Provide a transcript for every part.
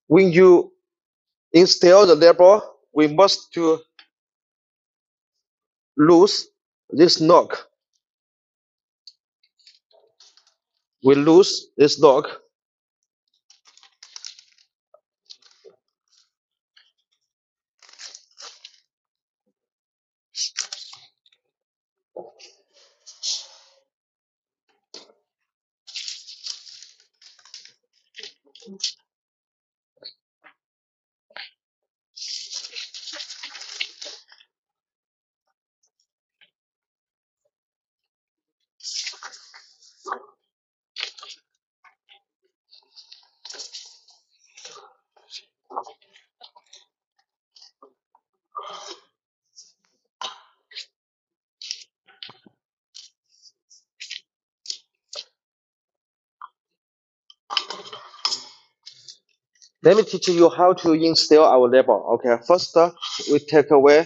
When you install the lever, we must to loose this lock. We lose this lock. Let me teach you how to install our lever. Okay, first we take away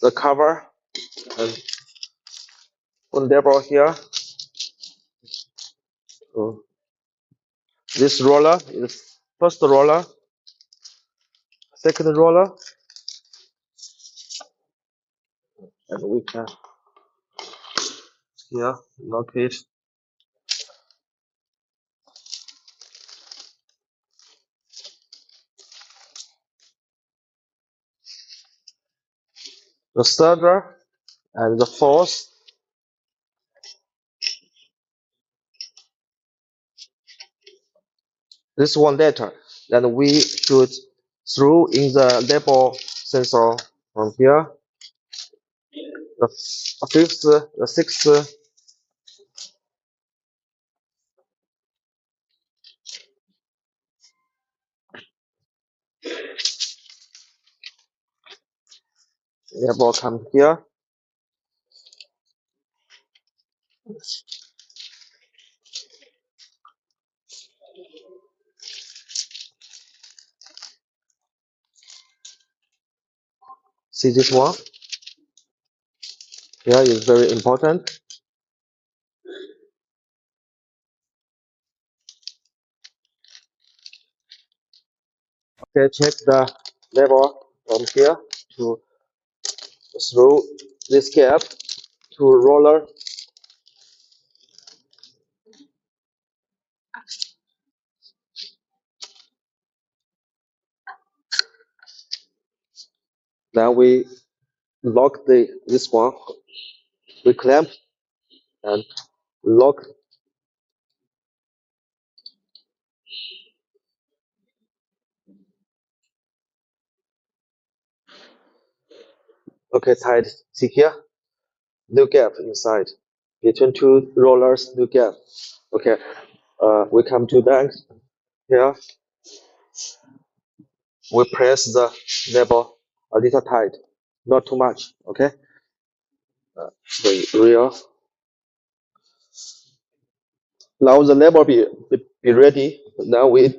the cover and put lever here. So this roller is first roller, second roller, and we can here lock it. The third and the fourth. This one later. Then we should throw in the level sensor from here. The fifth, the sixth. Level come here. See this one? Here is very important. Okay, check the level from here to through this gap to roller. Then we lock this one. We clamp and lock. Okay, tight. See here? No gap inside. Between two rollers, no gap. Okay. We come to bank here. We press the level a little tight, not too much. Okay. The real. Now the level be ready. Now we